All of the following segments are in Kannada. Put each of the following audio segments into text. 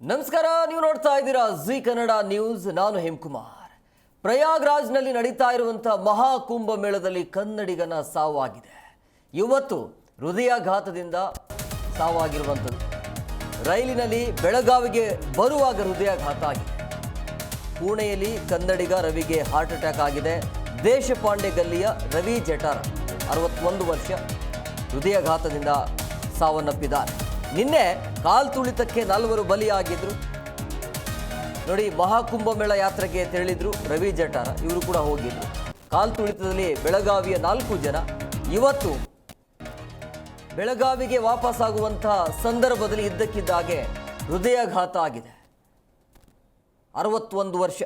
ನಮಸ್ಕಾರ, ನೀವು ನೋಡ್ತಾ ಇದ್ದೀರಾ ಜಿ ಕನ್ನಡ ನ್ಯೂಸ್. ನಾನು ಹೇಮಕುಮಾರ್. ಪ್ರಯಾಗ್ರಾಜ್ನಲ್ಲಿ ನಡೀತಾ ಇರುವಂತಹ ಮಹಾಕುಂಭ ಮೇಳದಲ್ಲಿ ಕನ್ನಡಿಗನ ಸಾವಾಗಿದೆ. ಇವತ್ತು ಹೃದಯಾಘಾತದಿಂದ ಸಾವಾಗಿರುವಂಥದ್ದು. ರೈಲಿನಲ್ಲಿ ಬೆಳಗಾವಿಗೆ ಬರುವಾಗ ಹೃದಯಾಘಾತ ಆಗಿದೆ. ಪುಣೆಯಲ್ಲಿ ಕನ್ನಡಿಗ ರವಿಗೆ ಹಾರ್ಟ್ ಅಟ್ಯಾಕ್ ಆಗಿದೆ. ದೇಶಪಾಂಡೆ ಗಲ್ಲಿಯ ರವಿ ಜಠಾರ 61 ವರ್ಷ ಹೃದಯಾಘಾತದಿಂದ ಸಾವನ್ನಪ್ಪಿದ್ದಾರೆ. ನಿನ್ನೆ ಕಾಲ್ತುಳಿತಕ್ಕೆ 4 ಬಲಿಯಾಗಿದ್ರು. ನೋಡಿ, ಮಹಾಕುಂಭ ಮೇಳ ಯಾತ್ರೆಗೆ ತೆರಳಿದ್ರು ರವಿ ಜಠಾರ, ಇವರು ಕೂಡ ಹೋಗಿದ್ರು. ಕಾಲ್ತುಳಿತದಲ್ಲಿ ಬೆಳಗಾವಿಯ 4 ಜನ ಇವತ್ತು ಬೆಳಗಾವಿಗೆ ವಾಪಸ್ಸಾಗುವಂತಹ ಸಂದರ್ಭದಲ್ಲಿ ಇದ್ದಕ್ಕಿದ್ದಾಗೆ ಹೃದಯಾಘಾತ ಆಗಿದೆ. 61 ವರ್ಷ.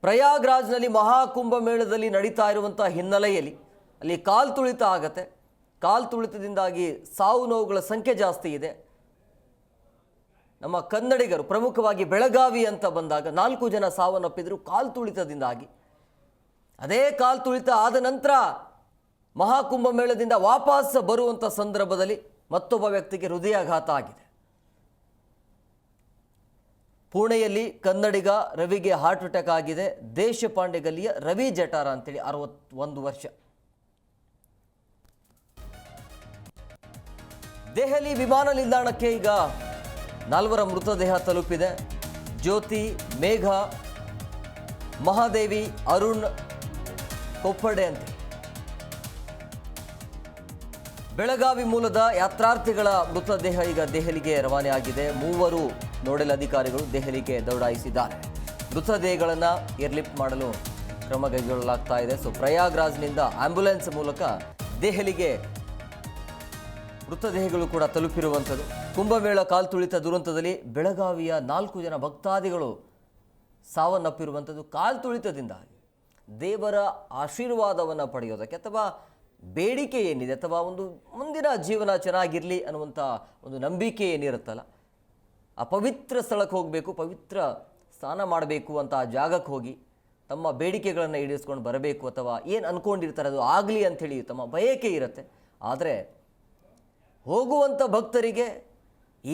ಪ್ರಯಾಗ್ರಾಜ್ನಲ್ಲಿ ಮಹಾಕುಂಭ ಮೇಳದಲ್ಲಿ ನಡೀತಾ ಇರುವಂತಹ ಹಿನ್ನೆಲೆಯಲ್ಲಿ ಅಲ್ಲಿ ಕಾಲ್ತುಳಿತ ಆಗತ್ತೆ. ಕಾಲ್ತುಳಿತದಿಂದಾಗಿ ಸಾವು ನೋವುಗಳ ಸಂಖ್ಯೆ ಜಾಸ್ತಿ ಇದೆ. ನಮ್ಮ ಕನ್ನಡಿಗರು ಪ್ರಮುಖವಾಗಿ ಬೆಳಗಾವಿ ಅಂತ ಬಂದಾಗ 4 ಜನ ಸಾವನ್ನಪ್ಪಿದ್ರು ಕಾಲ್ತುಳಿತದಿಂದಾಗಿ. ಅದೇ ಕಾಲ್ತುಳಿತ ಆದ ನಂತರ ಮಹಾಕುಂಭ ಮೇಳದಿಂದ ವಾಪಸ್ ಬರುವಂಥ ಸಂದರ್ಭದಲ್ಲಿ ಮತ್ತೊಬ್ಬ ವ್ಯಕ್ತಿಗೆ ಹೃದಯಾಘಾತ ಆಗಿದೆ. ಪುಣೆಯಲ್ಲಿ ಕನ್ನಡಿಗ ರವಿಗೆ ಹಾರ್ಟ್ ಅಟ್ಯಾಕ್ ಆಗಿದೆ. ದೇಶಪಾಂಡೆ ಗಲ್ಲಿಯ ರವಿ ಜಠಾರ ಅಂತೇಳಿ 61 ವರ್ಷ. ದೆಹಲಿ ವಿಮಾನ ನಿಲ್ದಾಣಕ್ಕೆ ಈಗ 4 ಮೃತದೇಹ ತಲುಪಿದೆ. ಜ್ಯೋತಿ, ಮೇಘ, ಮಹಾದೇವಿ, ಅರುಣ್ ಕೊಪ್ಪಡೆ ಅಂತ ಬೆಳಗಾವಿ ಮೂಲದ ಯಾತ್ರಾರ್ಥಿಗಳ ಮೃತದೇಹ ಈಗ ದೆಹಲಿಗೆ ರವಾನೆ ಆಗಿದೆ. 3 ನೋಡೆಲ್ ಅಧಿಕಾರಿಗಳು ದೆಹಲಿಗೆ ದೌಡಾಯಿಸಿದ್ದಾರೆ. ಮೃತದೇಹಗಳನ್ನು ಏರ್ಲಿಫ್ಟ್ ಮಾಡಲು ಕ್ರಮ ಕೈಗೊಳ್ಳಲಾಗ್ತಾ ಇದೆ. ಪ್ರಯಾಗ್ರಾಜ್ನಿಂದ ಆಂಬ್ಯುಲೆನ್ಸ್ ಮೂಲಕ ದೆಹಲಿಗೆ ಮೃತದೇಹಗಳು ಕೂಡ ತಲುಪಿರುವಂಥದ್ದು. ಕುಂಭಮೇಳ ಕಾಲ್ತುಳಿತ ದುರಂತದಲ್ಲಿ ಬೆಳಗಾವಿಯ 4 ಜನ ಭಕ್ತಾದಿಗಳು ಸಾವನ್ನಪ್ಪಿರುವಂಥದ್ದು ಕಾಲ್ತುಳಿತದಿಂದಾಗಿ. ದೇವರ ಆಶೀರ್ವಾದವನ್ನು ಪಡೆಯೋದಕ್ಕೆ ಅಥವಾ ಬೇಡಿಕೆ ಏನಿದೆ ಅಥವಾ ಒಂದು ಮುಂದಿನ ಜೀವನ ಚೆನ್ನಾಗಿರಲಿ ಅನ್ನುವಂಥ ಒಂದು ನಂಬಿಕೆ ಏನಿರುತ್ತಲ್ಲ, ಆ ಪವಿತ್ರ ಸ್ಥಳಕ್ಕೆ ಹೋಗಬೇಕು, ಪವಿತ್ರ ಸ್ನಾನ ಮಾಡಬೇಕು ಅಂತ ಆ ಜಾಗಕ್ಕೆ ಹೋಗಿ ತಮ್ಮ ಬೇಡಿಕೆಗಳನ್ನು ಈಡೇರಿಸ್ಕೊಂಡು ಬರಬೇಕು ಅಥವಾ ಏನು ಅಂದ್ಕೊಂಡಿರ್ತಾರೆ ಅದು ಆಗಲಿ ಅಂಥೇಳಿ ತಮ್ಮ ಬಯಕೆ ಇರುತ್ತೆ. ಆದರೆ ಹೋಗುವಂಥ ಭಕ್ತರಿಗೆ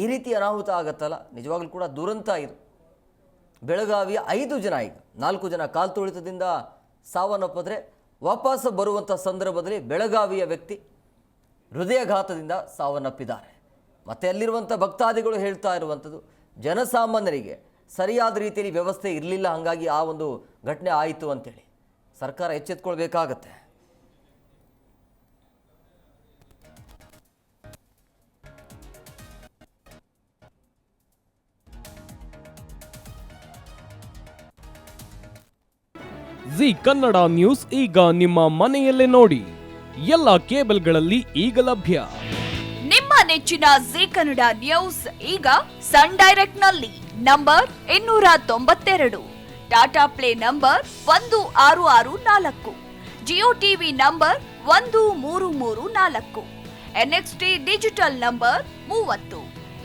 ಈ ರೀತಿ ಅನಾಹುತ ಆಗತ್ತಲ್ಲ, ನಿಜವಾಗ್ಲೂ ಕೂಡ ದುರಂತ ಇದು. ಬೆಳಗಾವಿಯ 5 ಜನ, ಈಗ 4 ಜನ ಕಾಲ್ತುಳಿತದಿಂದ ಸಾವನ್ನಪ್ಪಿದ್ರೆ ವಾಪಸ್ ಬರುವಂಥ ಸಂದರ್ಭದಲ್ಲಿ ಬೆಳಗಾವಿಯ ವ್ಯಕ್ತಿ ಹೃದಯಾಘಾತದಿಂದ ಸಾವನ್ನಪ್ಪಿದ್ದಾರೆ. ಮತ್ತು ಅಲ್ಲಿರುವಂಥ ಭಕ್ತಾದಿಗಳು ಹೇಳ್ತಾ ಇರುವಂಥದ್ದು, ಜನಸಾಮಾನ್ಯರಿಗೆ ಸರಿಯಾದ ರೀತಿಯಲ್ಲಿ ವ್ಯವಸ್ಥೆ ಇರಲಿಲ್ಲ, ಹಾಗಾಗಿ ಆ ಒಂದು ಘಟನೆ ಆಯಿತು ಅಂತೇಳಿ ಸರ್ಕಾರ ಎಚ್ಚೆತ್ಕೊಳ್ಬೇಕಾಗತ್ತೆ. ಜಿ ಕನ್ನಡ ನ್ಯೂಸ್ ಈಗ ನಿಮ್ಮ ಮನೆಯಲ್ಲೇ ನೋಡಿ. ಎಲ್ಲ ಕೇಬಲ್ಗಳಲ್ಲಿ ಈಗ ಲಭ್ಯ. ನಿಮ್ಮ ನೆಚ್ಚಿನ ಜಿ ಕನ್ನಡ ನ್ಯೂಸ್ ಈಗ ಸನ್ ಡೈರೆಕ್ಟ್ ನಲ್ಲಿ number 292, Tata play number 1664, Jio TV number 1334, NXT digital number 30,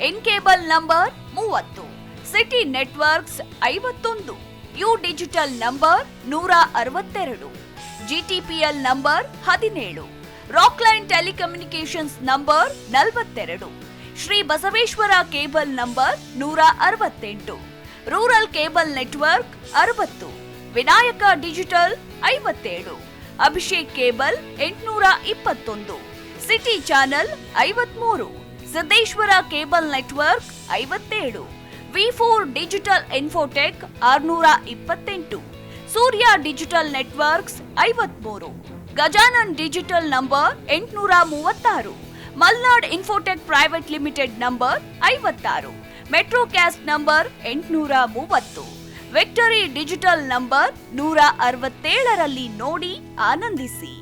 in cable number 30, city networks 51, U digital number 162, GTPL number 17, Rockline telecommunications number 42, Shri Basaveshwara cable number 168, rural cable network 60, Vinayaka digital 57, Abhishek cable 821, city channel 53, Siddeshwara cable network 57, V4 digital Infotech 628, Surya digital networks 53, Gajanan digital number 836, Malnad Infotech private limited number 56, Metrocast number 830, Victory digital number 167ರಲ್ಲಿ ನೋಡಿ ಆನಂದಿಸಿ.